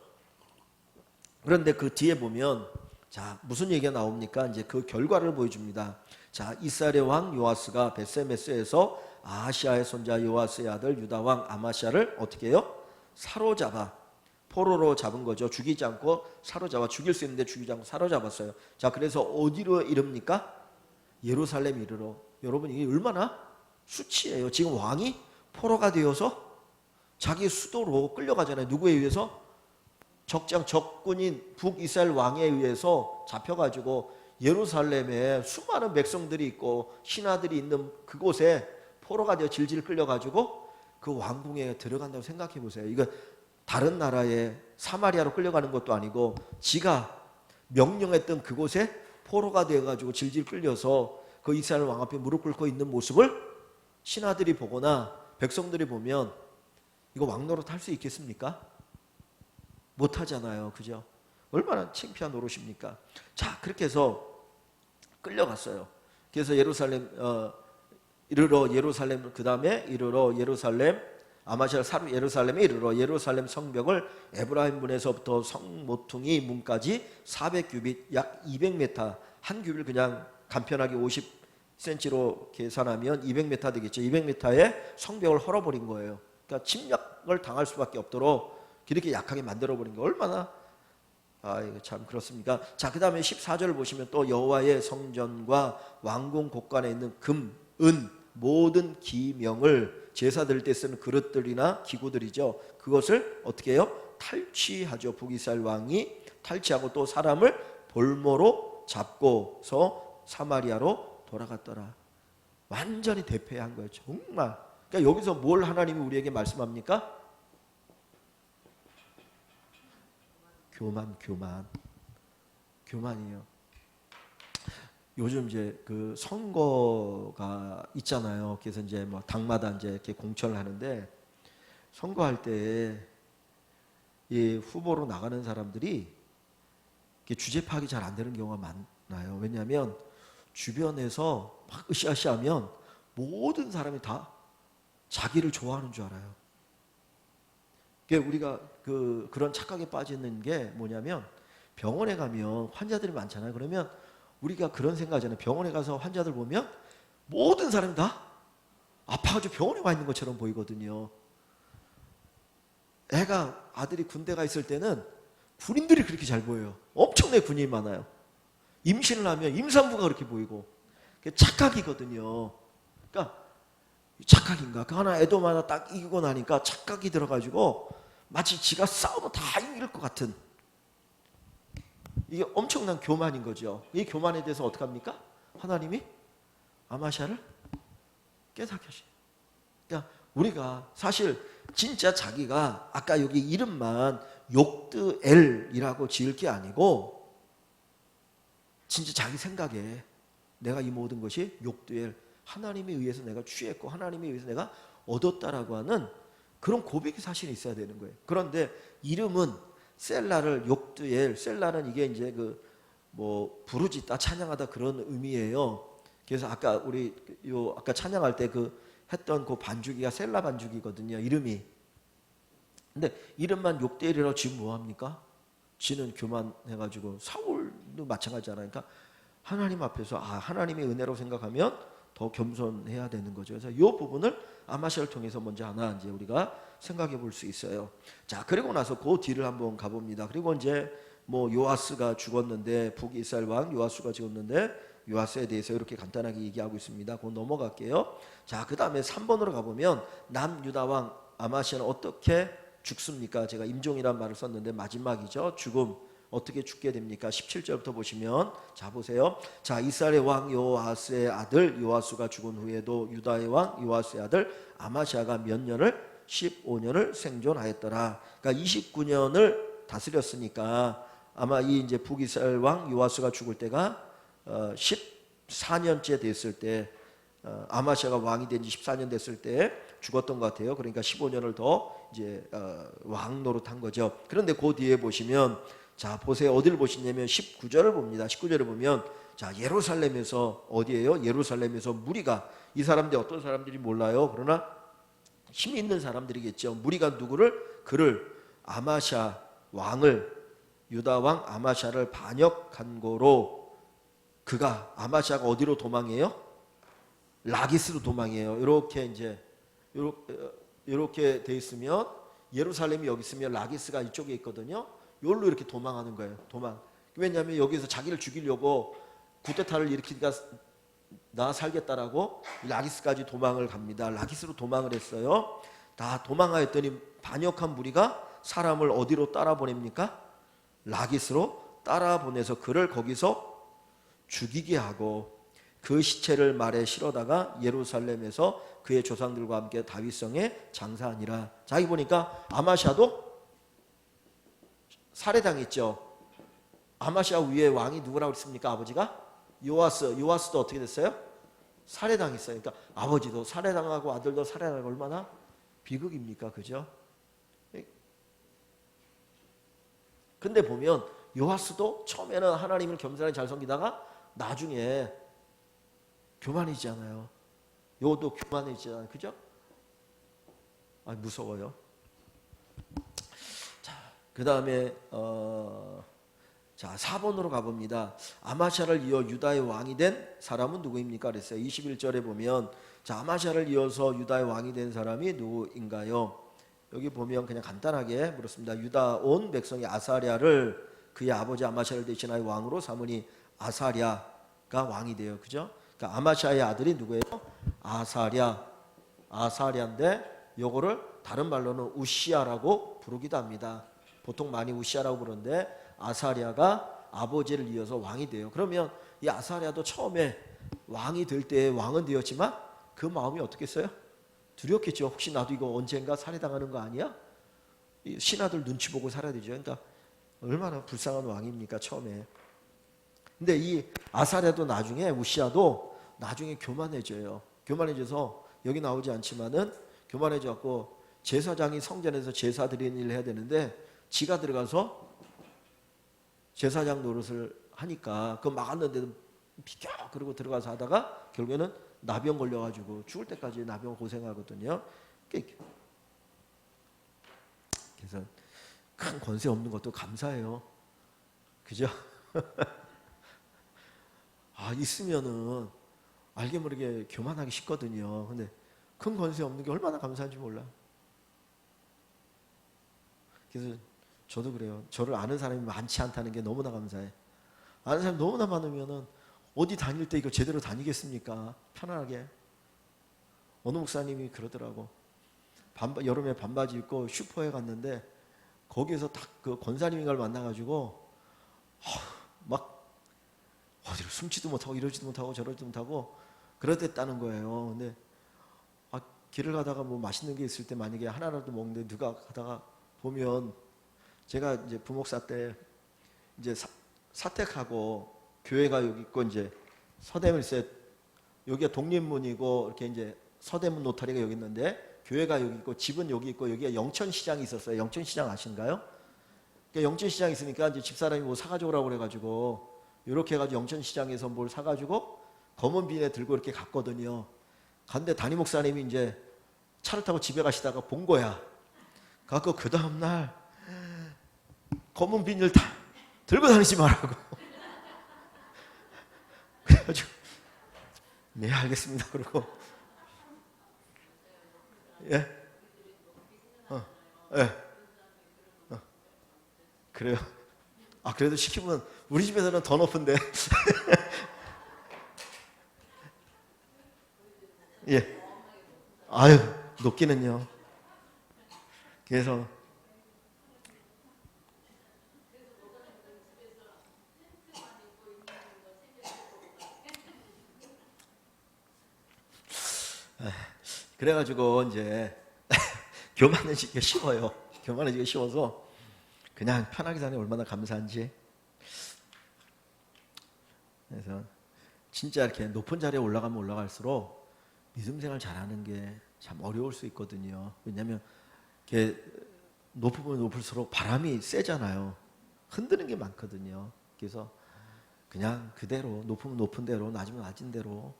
A: 그런데 그 뒤에 보면 자, 무슨 얘기가 나옵니까? 이제 그 결과를 보여줍니다. 자, 이스라엘의 왕 요아스가 베세메스에서 아하시아의 손자 요아스의 아들 유다 왕 아마시아를 어떻게 해요? 사로잡아 포로로 잡은 거죠. 죽이지 않고 사로잡아, 죽일 수 있는데 죽이지 않고 사로잡았어요. 자, 그래서 어디로 이릅니까? 예루살렘 이르러. 여러분, 이게 얼마나 수치예요. 지금 왕이 포로가 되어서 자기 수도로 끌려가잖아요. 누구에 의해서? 적군인 북이스라엘 왕에 의해서 잡혀가지고 예루살렘에 수많은 백성들이 있고 신하들이 있는 그곳에 포로가 되어 질질 끌려가지고 그 왕궁에 들어간다고 생각해 보세요. 이거 다른 나라에 사마리아로 끌려가는 것도 아니고 지가 명령했던 그곳에 포로가 되어가지고 질질 끌려서 그 이스라엘 왕 앞에 무릎 꿇고 있는 모습을 신하들이 보거나 백성들이 보면 이거 왕 노릇 할 수 있겠습니까? 못하잖아요. 그죠? 얼마나 창피한 노릇입니까? 자, 그렇게 해서 끌려갔어요. 그래서 그 다음에 이르러 예루살렘, 아마시아 사루 예루살렘에 이르러 예루살렘 성벽을 에브라임 문에서부터 성 모퉁이 문까지 400규빗 약 200m, 한 규빗을 그냥 간편하게 50cm로 계산하면 200m 되겠죠. 200m의 성벽을 헐어버린 거예요. 그러니까 침략을 당할 수밖에 없도록 이렇게 약하게 만들어버린 거 얼마나 이거 참 그렇습니까? 자, 그 다음에 14절을 보시면 또 여호와의 성전과 왕궁 곳간에 있는 금, 은, 모든 기명을 제사 드릴 때 쓰는 그릇들이나 기구들이죠. 그것을 어떻게 해요? 탈취하죠. 북이스라엘 왕이 탈취하고 또 사람을 볼모로 잡고서 사마리아로 돌아갔더라. 완전히 대패한 거예요. 정말. 그러니까 여기서 뭘 하나님이 우리에게 말씀합니까? 교만이에요. 요즘 이제 그 선거가 있잖아요. 그래서 이제 뭐 당마다 이제 이렇게 공천을 하는데 선거할 때 이 후보로 나가는 사람들이 주제 파악이 잘 안 되는 경우가 많아요. 왜냐하면 주변에서 막 으쌰으쌰하면 모든 사람이 다 자기를 좋아하는 줄 알아요. 우리가 그런 착각에 빠지는 게 뭐냐면 병원에 가면 환자들이 많잖아요. 그러면 우리가 그런 생각하잖아요. 병원에 가서 환자들 보면 모든 사람이 다 아파가지고 병원에 와 있는 것처럼 보이거든요. 아들이 군대 가 있을 때는 군인들이 그렇게 잘 보여요. 엄청나게 군인이 많아요. 임신을 하면 임산부가 그렇게 보이고. 착각이거든요. 그러니까 착각인가? 그 하나 애도 하나 딱 이기고 나니까 착각이 들어가지고 마치 지가 싸우면 다 이길 것 같은, 이게 엄청난 교만인 거죠. 이 교만에 대해서 어떻게 합니까? 하나님이 아마시아를 깨닫게 하시죠. 그러니까 우리가 사실 진짜 자기가 아까 여기 이름만 욕드엘이라고 지을 게 아니고 진짜 자기 생각에 내가 이 모든 것이 욕드엘, 하나님에 의해서 내가 취했고 하나님에 의해서 내가 얻었다라고 하는 그런 고백이 사실 있어야 되는 거예요. 그런데 이름은 셀라를 욕드엘, 셀라는 이게 이제 뭐 부르짖다 찬양하다 그런 의미예요. 그래서 아까 우리 아까 찬양할 때 그 했던 그 반주기가 셀라 반주기거든요. 이름이. 근데 이름만 욕되리라고 지금 뭐 합니까? 지는 교만해가지고 사울도 마찬가지잖아요. 그러니까 하나님 앞에서 하나님의 은혜로 생각하면 더 겸손해야 되는 거죠. 그래서 이 부분을 아마시아를 통해서 먼저 하나 이제 우리가 생각해 볼 수 있어요. 자, 그리고 나서 그 뒤를 한번 가봅니다. 그리고 이제 뭐 요아스가 죽었는데 북이스라엘 왕 요아스가 죽었는데 요아스에 대해서 이렇게 간단하게 얘기하고 있습니다. 그거 넘어갈게요. 자, 그 다음에 3번으로 가보면 남유다 왕 아마시아는 어떻게 죽습니까? 제가 임종이란 말을 썼는데 마지막이죠. 죽음. 어떻게 죽게 됩니까? 17절부터 보시면 자 보세요. 자, 이스라엘의 왕 요아스의 아들 요아스가 죽은 후에도 유다의 왕 요아스의 아들 아마시아가 몇 년을 15년을 생존하였더라. 그러니까 29년을 다스렸으니까 아마 이 이제 북이스라엘 왕 요아스가 죽을 때가 14년째 됐을 때 아마시아가 왕이 된 지 14년 됐을 때 죽었던 것 같아요. 그러니까 15년을 더 이제 왕 노릇한 거죠. 그런데 그 뒤에 보시면 자 보세요. 어디를 보시냐면 19절을 봅니다. 19절을 보면 자 예루살렘에서 어디예요? 예루살렘에서 무리가 이 사람들이 어떤 사람들이 몰라요. 그러나 힘 있는 사람들이겠죠. 무리가 누구를? 그를 아마시아 왕을 유다 왕 아마시아를 반역한 거로 그가 아마시아가 어디로 도망해요? 라기스로 도망해요. 이렇게 이제 이렇게 돼 있으면 예루살렘이 여기 있으면 라기스가 이쪽에 있거든요. 여기로 이렇게 도망하는 거예요. 도망. 왜냐하면 여기서 자기를 죽이려고 쿠데타를 일으키니까 나 살겠다라고 라기스까지 도망을 갑니다. 라기스로 도망을 했어요. 다 도망하였더니 반역한 무리가 사람을 어디로 따라 보냅니까? 라기스로 따라 보내서 그를 거기서 죽이게 하고 그 시체를 말에 실어다가 예루살렘에서 그의 조상들과 함께 다윗성에 장사하니라. 자, 여기 보니까 아마시아도 살해당했죠. 아마시아 위에 왕이 누구라고 했습니까? 아버지가 요아스도 어떻게 됐어요? 살해당했어요. 그러니까 아버지도 살해당하고 아들도 살해당하고 얼마나 비극입니까? 그죠? 근데 보면 요아스도 처음에는 하나님을 겸손하게 잘 섬기다가 나중에 교만해지잖아요. 요도 교만해지잖아요. 그죠? 무서워요. 자, 그 다음에 자 4번으로 가봅니다. 아마시아를 이어 유다의 왕이 된 사람은 누구입니까? 그랬어요. 21절에 보면 자 아마시아를 이어서 유다의 왕이 된 사람이 누구인가요? 여기 보면 그냥 간단하게 물었습니다. 유다 온 백성이 아사랴를 그의 아버지 아마시아를 대신하여 왕으로 삼으니 아사랴가 왕이 돼요. 그죠? 그러니까 아마시아의 아들이 누구예요? 아사랴인데 요거를 다른 말로는 우시아라고 부르기도 합니다. 보통 많이 우시아라고 부르는데 아사랴가 아버지를 이어서 왕이 돼요. 그러면 이 아사랴도 처음에 왕이 될 때 왕은 되었지만 그 마음이 어떻겠어요? 두렵겠죠. 혹시 나도 이거 언젠가 살해당하는 거 아니야? 이 신하들 눈치 보고 살아야 되죠. 그러니까 얼마나 불쌍한 왕입니까 처음에. 근데 이 아사랴도 나중에 우시아도 나중에 교만해져요. 교만해져서 여기 나오지 않지만은 교만해져 갖고 제사장이 성전에서 제사 드리는 일을 해야 되는데 지가 들어가서 제사장 노릇을 하니까 그거 막았는데도 비켜 그러고 들어가서 하다가 결국에는 나병 걸려가지고 죽을 때까지 나병 고생하거든요. 그래서 큰 권세 없는 것도 감사해요. 그죠? 있으면은 알게 모르게 교만하기 쉽거든요. 근데 큰 권세 없는 게 얼마나 감사한지 몰라. 그래서 저도 그래요. 저를 아는 사람이 많지 않다는 게 너무나 감사해. 아는 사람이 너무나 많으면은 어디 다닐 때 이거 제대로 다니겠습니까? 편안하게. 어느 목사님이 그러더라고. 여름에 반바지 입고 슈퍼에 갔는데 거기에서 딱 그 권사님인가를 만나가지고 막 어디로 숨지도 못하고 이러지도 못하고 저러지도 못하고 그러댔다는 거예요. 근데 길을 가다가 뭐 맛있는 게 있을 때 만약에 하나라도 먹는데 누가 가다가 보면 제가 이제 부목사 때 이제 사택하고 교회가 여기 있고 이제 서대문 있어요. 여기가 독립문이고 이렇게 이제 서대문 노타리가 여기 있는데 교회가 여기 있고 집은 여기 있고 여기가 영천시장이 있었어요. 영천시장 아신가요? 그러니까 영천시장 있으니까 이제 집사람이 뭐 사가지고 오라고 그래가지고 이렇게 해가지고 영천시장에서 뭘 사가지고 검은 비닐에 들고 이렇게 갔거든요. 갔는데 담임 목사님이 이제 차를 타고 집에 가시다가 본 거야. 갖고 그 다음날 검은 비닐 다 들고 다니지 말라고. 그래가지고 네 알겠습니다. 그러고 예, 예, 그래요. 아 그래도 시키면 우리 집에서는 더 높은데. 예, 아유 높기는요. 그래서 그래가지고 이제 교만해지기가 쉬워요. 교만해지기가 쉬워서 그냥 편하게 사는 게 얼마나 감사한지. 그래서 진짜 이렇게 높은 자리에 올라가면 올라갈수록 믿음 생활 잘하는 게 참 어려울 수 있거든요. 왜냐하면 이렇게 높으면 높을수록 바람이 세잖아요. 흔드는 게 많거든요. 그래서 그냥 그대로 높으면 높은 대로 낮으면 낮은 대로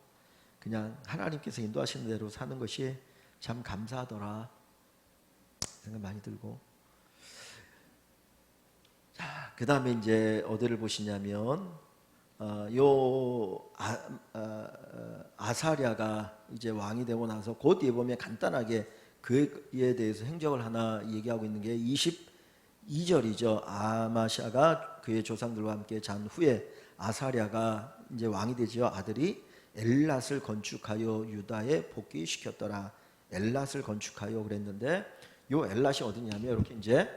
A: 그냥 하나님께서 인도하시는 대로 사는 것이 참 감사하더라 생각 많이 들고. 자, 그 다음에 이제 어디를 보시냐면 아사랴가 이제 왕이 되고 나서 그 뒤에 보면 간단하게 그에 대해서 행적을 하나 얘기하고 있는 게 22절이죠. 아마샤가 그의 조상들과 함께 잔 후에 아사랴가 이제 왕이 되지요. 아들이 엘랏을 건축하여 유다에 복귀시켰더라. 엘랏을 건축하여 그랬는데 요 엘랏이 어디냐면 이렇게 이제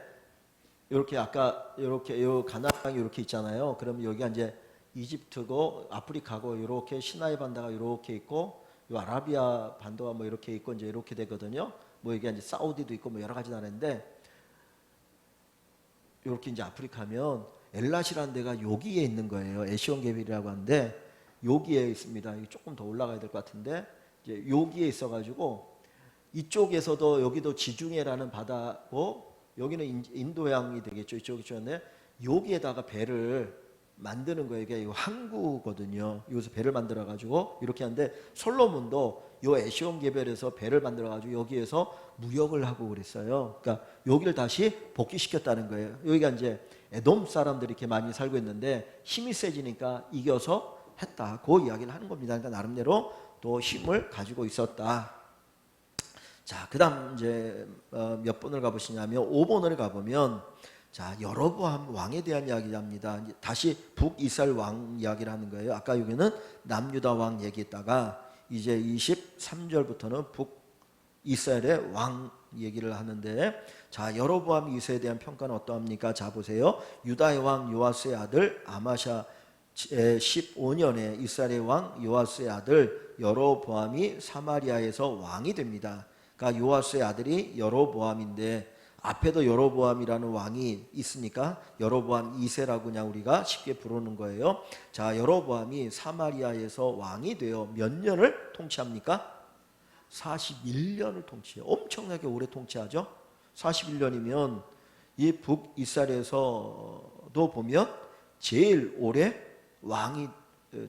A: 이렇게 아까 이렇게 요 가나안 땅이 이렇게 있잖아요. 그럼 여기가 이제 이집트고 아프리카고 이렇게 시나이 반도가 이렇게 있고 요 아라비아 반도가 뭐 이렇게 있고 이제 이렇게 되거든요. 뭐 이게 이제 사우디도 있고 뭐 여러 가지 나라인데 이렇게 이제 아프리카면 엘랏이라는 데가 여기에 있는 거예요. 에시온게빌이라고 하는데 여기에 있습니다. 조금 더 올라가야 될 것 같은데 이제 여기에 있어가지고 이쪽에서도 여기도 지중해라는 바다고 여기는 인도양이 되겠죠. 이쪽이었는데 여기에다가 배를 만드는 거예요. 이게 항구거든요. 여기서 배를 만들어 가지고 이렇게 하는데 솔로몬도 요 에시온 개별에서 배를 만들어 가지고 여기에서 무역을 하고 그랬어요. 그러니까 여기를 다시 복귀시켰다는 거예요. 여기가 이제 에돔 사람들이 이렇게 많이 살고 있는데 힘이 세지니까 이겨서 했다. 그 이야기를 하는 겁니다. 그러니까 나름대로 또 힘을 가지고 있었다. 자, 그다음 이제 몇 번을 가보시냐면 5번을 가보면 자 여로보암 왕에 대한 이야기합니다. 다시 북이스라엘 왕 이야기를 하는 거예요. 아까 여기는 남유다 왕 얘기했다가 이제 23절부터는 북이스라엘의 왕 얘기를 하는데 자 여로보암 2세에 대한 평가는 어떠합니까? 자 보세요. 유다의 왕 요아스의 아들 아마샤 15년에 이스라엘의 왕 요아스의 아들 여로보암이 사마리아에서 왕이 됩니다. 그러니까 요아스의 아들이 여로보암인데 앞에도 여로보암이라는 왕이 있으니까 여로보암 2세라고 그냥 우리가 쉽게 부르는 거예요. 자, 여로보암이 사마리아에서 왕이 되어 몇 년을 통치합니까? 41년을 통치해요. 엄청나게 오래 통치하죠. 41년이면 이 북이스라엘에서도 보면 제일 오래 왕이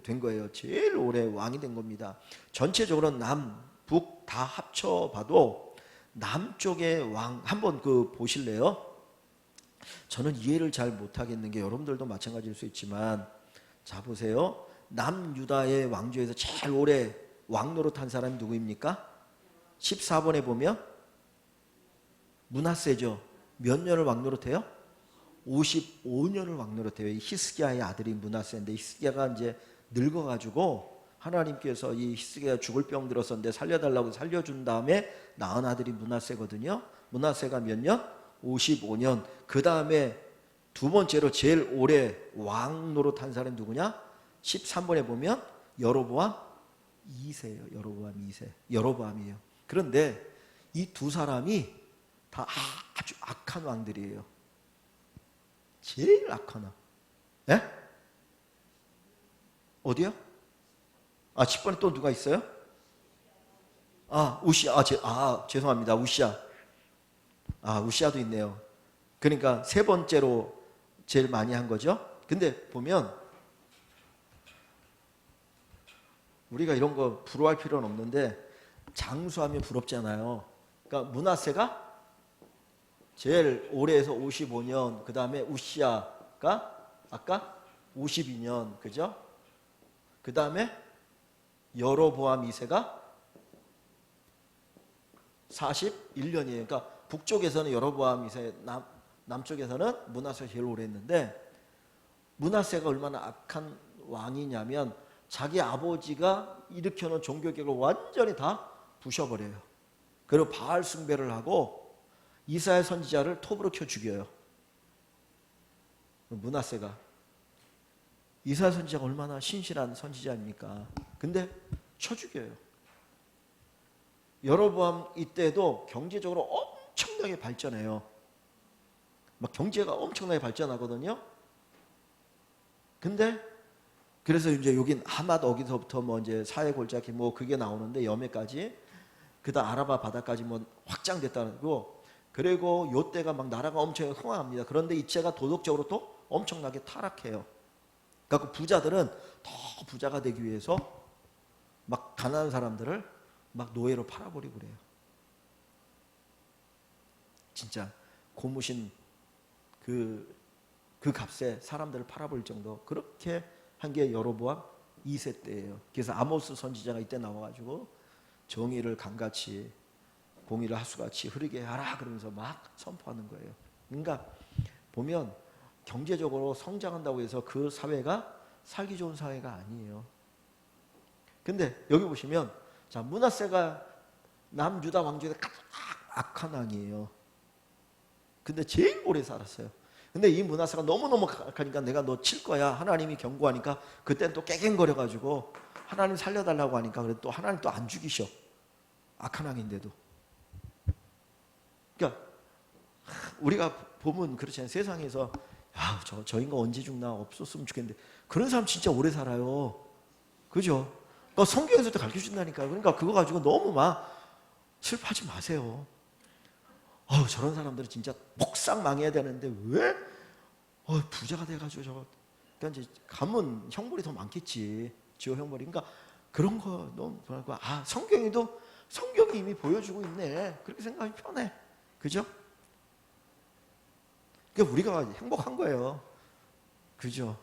A: 된 거예요. 제일 오래 왕이 된 겁니다. 전체적으로 남, 북 다 합쳐봐도 남쪽의 왕 한번 보실래요? 저는 이해를 잘 못하겠는 게 여러분들도 마찬가지일 수 있지만 자 보세요. 남유다의 왕조에서 제일 오래 왕 노릇한 사람이 누구입니까? 14번에 보면 므낫세죠. 몇 년을 왕 노릇해요? 55년을 왕 노릇해요. 히스기야의 아들이 므낫세인데 히스기야가 이제 늙어가지고 하나님께서 이 히스기야가 죽을 병 들었었는데 살려달라고 살려준 다음에 낳은 아들이 므낫세거든요. 므낫세가 몇 년? 55년. 그 다음에 두 번째로 제일 오래 왕 노릇한 사람이 누구냐? 13번에 보면 여로보암 2세예요. 여로보암 2세. 여로보암이에요. 그런데 이 두 사람이 다 아주 악한 왕들이에요. 제일 악한 왕. 예? 어디요? 10번에 또 누가 있어요? 우시아. 죄송합니다. 우시아. 우시아도 있네요. 그러니까 세 번째로 제일 많이 한 거죠. 근데 보면 우리가 이런 거 부러워할 필요는 없는데 장수하면 부럽잖아요. 그러니까 므낫세가 제일 오래 해서 55년, 그 다음에 우시아가 아까 52년, 그죠? 그 다음에 여로보암 2세가 41년이에요. 그러니까 북쪽에서는 여로보암 2세, 남쪽에서는 므낫세가 제일 오래 했는데, 므낫세가 얼마나 악한 왕이냐면 자기 아버지가 일으켜놓은 종교개혁을 완전히 다 부셔버려요. 그리고 바알 숭배를 하고 이사야 선지자를 톱으로 켜 죽여요. 므낫세가. 이사야 선지자가 얼마나 신실한 선지자입니까? 근데 쳐 죽여요. 여로보암 이때도 경제적으로 엄청나게 발전해요. 막 경제가 엄청나게 발전하거든요. 근데 그래서 이제 여긴 하맛 어기서부터 뭐 이제 사해 골짜기 뭐 그게 나오는데 여매까지, 그다음 아라바 바다까지 뭐 확장됐다는 거. 그리고 요때가 막 나라가 엄청 흥황합니다. 그런데 이체가 도덕적으로 또 엄청나게 타락해요. 그러니까 부자들은 더 부자가 되기 위해서 막 가난한 사람들을 막 노예로 팔아버리고 그래요. 진짜 고무신 그 값에 사람들을 팔아버릴 정도, 그렇게 한 게 여로보암 2세 때예요. 그래서 아모스 선지자가 이때 나와가지고 정의를 강같이 공의를 하수같이 흐르게 하라 그러면서 막 선포하는 거예요. 그러니까 보면 경제적으로 성장한다고 해서 그 사회가 살기 좋은 사회가 아니에요. 근데 여기 보시면 자, 므낫세가 남유다 왕조의 가장 악한 왕이에요. 근데 제일 오래 살았어요. 근데 이 므낫세가 너무너무 악하니까 내가 너 칠 거야. 하나님이 경고하니까 그땐 또 깨갱거려가지고 하나님 살려달라고 하니까 그래 또 하나님 또 안 죽이셔. 악한 왕인데도. 그러니까 우리가 보면 그렇잖아요. 세상에서 야, 저 인간 언제 죽나 없었으면 좋겠는데 그런 사람 진짜 오래 살아요. 그죠? 그러니까 성경에서도 가르쳐준다니까요. 그러니까 그거 가지고 너무 막 슬퍼하지 마세요. 저런 사람들은 진짜 폭삭 망해야 되는데 왜 부자가 돼가지고 저거. 그러니까 이제 가면 형벌이 더 많겠지. 지옥 형벌이. 그러니까 그런 거 너무 뭐랄까, 성경이 이미 보여주고 있네. 그렇게 생각하면 편해. 그죠? 그러니까 우리가 행복한 거예요. 그죠?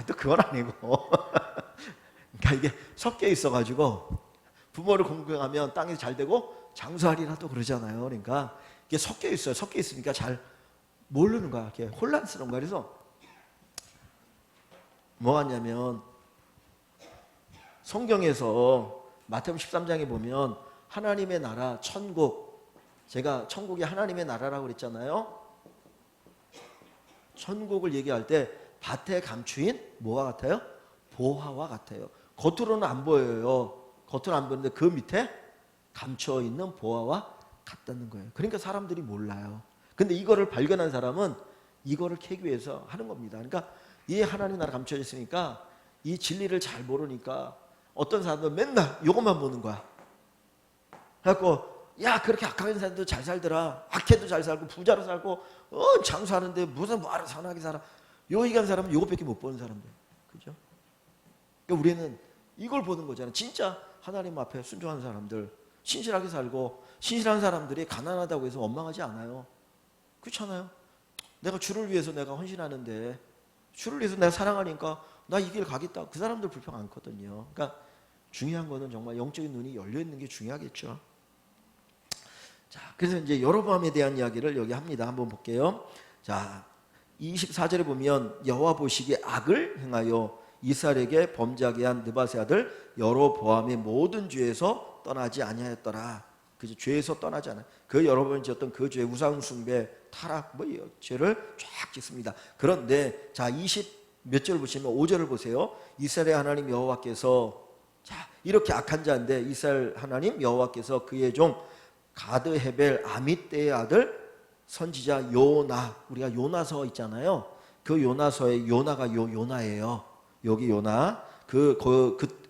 A: 또 그건 아니고. 그러니까 이게 섞여 있어가지고 부모를 공경하면 땅에서 잘 되고 장수하리라 또 그러잖아요. 그러니까 이게 섞여 있어요. 섞여 있으니까 잘 모르는 거야. 이렇게 혼란스러운 거야. 그래서 뭐 하냐면 성경에서 마태복음 13장에 보면 하나님의 나라, 천국, 제가 천국이 하나님의 나라라고 그랬잖아요. 천국을 얘기할 때 밭에 감추인 뭐와 같아요? 보화와 같아요. 겉으로는 안 보여요. 겉으로는 안 보이는데 그 밑에 감춰있는 보화와 같다는 거예요. 그러니까 사람들이 몰라요. 근데 이거를 발견한 사람은 이거를 캐기 위해서 하는 겁니다. 그러니까 이 하나님 나라 감춰져 있으니까 이 진리를 잘 모르니까 어떤 사람들은 맨날 이것만 보는 거야. 그래갖고 야, 그렇게 악한 사람도 잘 살더라. 악해도 잘 살고 부자로 살고 장수하는데 무슨 뭐하러 선하게 살아. 요익한 사람은 이것밖에 못 보는 사람들. 그죠? 그러니까 우리는 이걸 보는 거잖아요. 진짜 하나님 앞에 순종하는 사람들, 신실하게 살고 신실한 사람들이 가난하다고 해서 원망하지 않아요. 그렇잖아요. 내가 주를 위해서 내가 헌신하는데 주를 위해서 내가 사랑하니까 나 이 길 가겠다. 그 사람들 불평 않거든요. 그러니까 중요한 거는 정말 영적인 눈이 열려 있는 게 중요하겠죠. 자, 그래서 이제 여로보암에 대한 이야기를 여기 합니다. 한번 볼게요. 자, 24절에 보면 여호와 보시기에 악을 행하여 이스라엘에게 범죄하게 한 느밧의 아들 여로보암의 모든 죄에서 떠나지 아니하였더라. 그 죄에서 떠나지 않아. 그 여러분이 지었던 그 죄, 우상 숭배, 타락, 뭐 죄를 쫙 짓습니다. 그런데 자, 20 몇 절 보시면 5절을 보세요. 이스라엘의 하나님 여호와께서, 자, 이렇게 악한 자인데 이스라엘 하나님 여호와께서 그의 종 가드 헤벨 아미떼의 아들 선지자 요나, 우리가 요나서 있잖아요. 그 요나서의 요나가 요나예요. 여기 요나.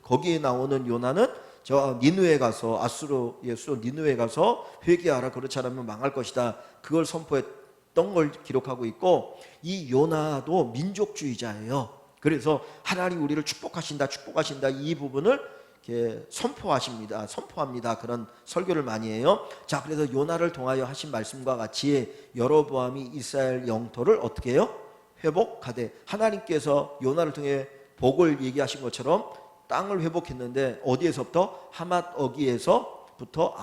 A: 거기에 나오는 요나는 저 니느웨에 가서 아수르의 수도 니느웨에 가서 회개하라. 그렇지 않으면 망할 것이다. 그걸 선포했던 걸 기록하고 있고, 이 요나도 민족주의자예요. 그래서 하나님 우리를 축복하신다, 축복하신다 이 부분을 이렇게 선포합니다. 그런 설교를 많이 해요. 자, 그래서 요나를 통하여 하신 말씀과 같이 여로보암이 이스라엘 영토를 어떻게 해요? 회복하되, 하나님께서 요나를 통해 복을 얘기하신 것처럼 땅을 회복했는데 어디에서부터? 하맛 어기에서부터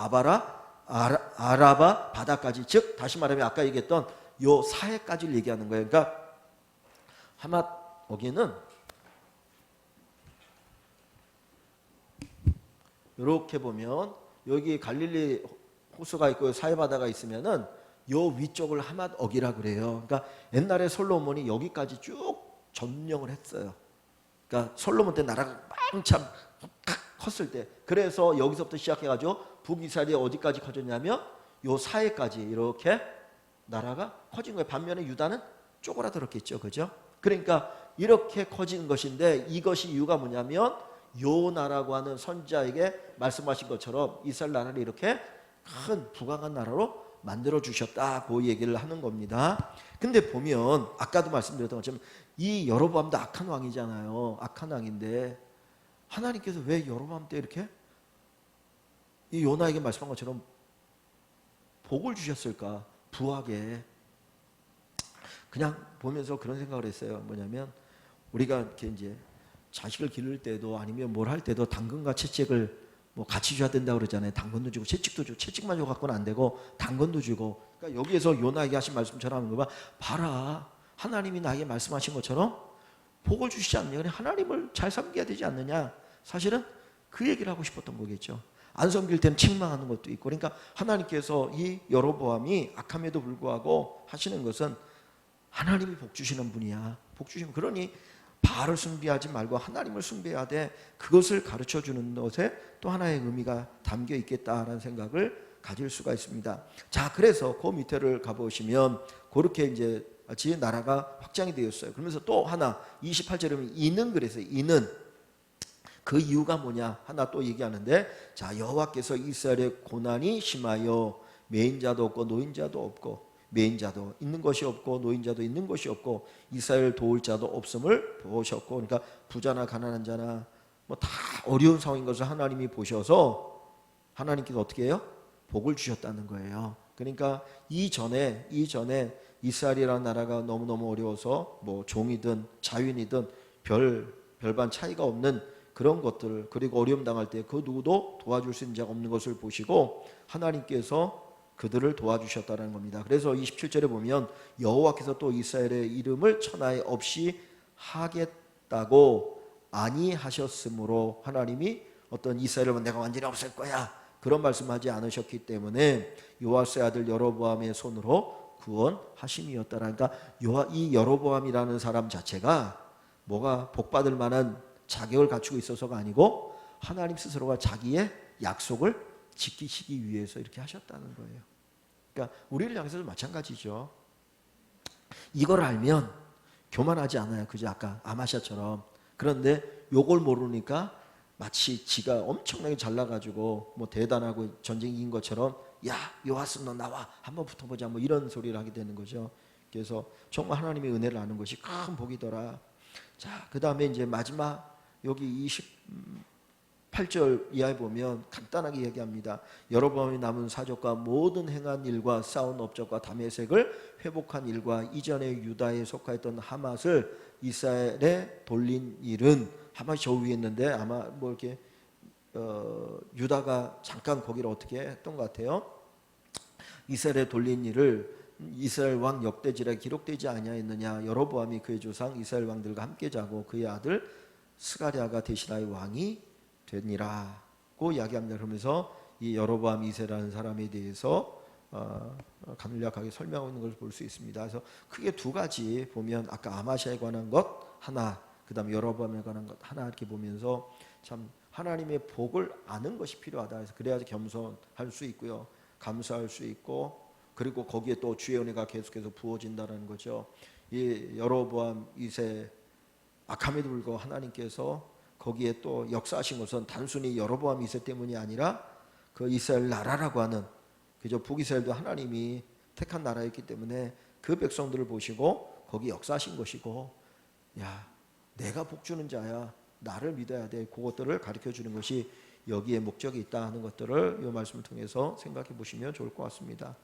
A: 아라바 바다까지, 즉 다시 말하면 아까 얘기했던 요 사해까지를 얘기하는 거예요. 그러니까 하맛 어기는 이렇게 보면 여기 갈릴리 호수가 있고 사해 바다가 있으면은 요 위쪽을 하맛 어기라 그래요. 그러니까 옛날에 솔로몬이 여기까지 쭉 점령을 했어요. 그러니까 솔로몬 때 나라가 한참 컸을 때, 그래서 여기서부터 시작해가지고 북이스라엘이 어디까지 커졌냐면 요 사해까지 이렇게 나라가 커진 거예요. 반면에 유다는 쪼그라들었겠죠, 그죠? 그러니까 이렇게 커진 것인데, 이것이 이유가 뭐냐면 요나라고 하는 선지자에게 말씀하신 것처럼 이스라엘 나라를 이렇게 큰 부강한 나라로 만들어 주셨다고 얘기를 하는 겁니다. 근데 보면 아까도 말씀드렸던 것처럼 이 여로보암도 악한 왕이잖아요. 악한 왕인데 하나님께서 왜 여로보암 때 이렇게 이 요나에게 말씀한 것처럼 복을 주셨을까? 부하게. 그냥 보면서 그런 생각을 했어요. 뭐냐면 우리가 이렇게 이제 자식을 기를 때도 아니면 뭘 할 때도 당근과 채찍을 뭐 같이 줘야 된다고 그러잖아요. 당근도 주고 채찍도 주고, 채찍만 줘 갖고는 안 되고 당근도 주고. 그러니까 여기에서 요나에게 하신 말씀처럼 하는 거 봐. 봐라, 하나님이 나에게 말씀하신 것처럼 복을 주시지 않느냐, 하나님을 잘 섬겨야 되지 않느냐. 사실은 그 얘기를 하고 싶었던 거겠죠. 안 섬길 때는 책망하는 것도 있고. 그러니까 하나님께서 이 여로보암이 악함에도 불구하고 하시는 것은 하나님이 복 주시는 분이야. 복 주시면, 그러니 바알을 숭배하지 말고 하나님을 숭배해야 돼. 그것을 가르쳐 주는 것에 또 하나의 의미가 담겨 있겠다라는 생각을 가질 수가 있습니다. 자, 그래서 그 밑에를 가보시면 그렇게 이제 마치 나라가 확장이 되었어요. 그러면서 또 하나 28절에 보면 이는, 그래서요. 이는 그 이유가 뭐냐 하나 또 얘기하는데, 자, 여호와께서 이스라엘의 고난이 심하여 매인자도 없고 노인자도 없고, 매인자도 있는 것이 없고 노인자도 있는 것이 없고 이스라엘 도울 자도 없음을 보셨고, 그러니까 부자나 가난한 자나 뭐 다 어려운 상황인 것을 하나님이 보셔서 하나님께서 어떻게 해요? 복을 주셨다는 거예요. 그러니까 이전에 이스라엘이라는 나라가 너무너무 어려워서 뭐 종이든 자유인이든 별반 차이가 없는 그런 것들, 그리고 어려움 당할 때 그 누구도 도와줄 수 있는 자가 없는 것을 보시고 하나님께서 그들을 도와주셨다는 겁니다. 그래서 27절에 보면 여호와께서 또 이스라엘의 이름을 천하에 없이 하겠다고 아니하셨으므로, 하나님이 어떤 이스라엘을 내가 완전히 없앨 거야 그런 말씀하지 않으셨기 때문에 요아스의 아들 여로보암의 손으로 구원하심이었다라. 그러니까 이 여로보암이라는 사람 자체가 뭐가 복받을 만한 자격을 갖추고 있어서가 아니고 하나님 스스로가 자기의 약속을 지키시기 위해서 이렇게 하셨다는 거예요. 그러니까 우리를 향해서도 마찬가지죠. 이걸 알면 교만하지 않아요. 그죠? 아까 아마샤처럼. 그런데 요걸 모르니까 마치 지가 엄청나게 잘나가지고 뭐 대단하고 전쟁 이긴 것처럼, 야, 요아스 너 나와 한번 붙어보자 뭐 이런 소리를 하게 되는 거죠. 그래서 정말 하나님의 은혜를 아는 것이 큰 복이더라. 자, 그 다음에 이제 마지막 여기 28절 이하에 보면 간단하게 얘기합니다. 여로보암이 남은 사족과 모든 행한 일과 싸운 업적과 다메섹을 회복한 일과 이전에 유다에 속하였던 하맛을 이스라엘에 돌린 일은, 하맛이 저 위에 있는데 아마 뭐 이렇게 유다가 잠깐 거기를 어떻게 했던 것 같아요. 이스라엘에 돌린 일을 이스라엘 왕 역대지에 기록되지 아니하였느냐. 여로보암이 그의 조상 이스라엘 왕들과 함께 자고 그의 아들 스가랴가 대신하여 왕이 되니라고 이야기합니다. 그러면서 이 여로보암 2세라는 사람에 대해서 간략하게 설명하고 있는 것을 볼 수 있습니다. 그래서 크게 두 가지 보면, 아까 아마샤에 관한 것 하나, 그 다음에 여로보암에 관한 것 하나, 이렇게 보면서 참 하나님의 복을 아는 것이 필요하다. 그래서 그래야지 겸손할 수 있고요, 감사할 수 있고, 그리고 거기에 또 주의 은혜가 계속해서 부어진다는 거죠. 이 여로보암 2세 악함에도 불구하고 하나님께서 거기에 또 역사하신 것은 단순히 여로보암 2세 때문이 아니라 그 이스라엘 나라라고 하는, 그저 북이스라엘도 하나님이 택한 나라였기 때문에 그 백성들을 보시고 거기 역사하신 것이고, 야, 내가 복 주는 자야. 나를 믿어야 돼. 그것들을 가르쳐 주는 것이 여기에 목적이 있다 하는 것들을 이 말씀을 통해서 생각해 보시면 좋을 것 같습니다.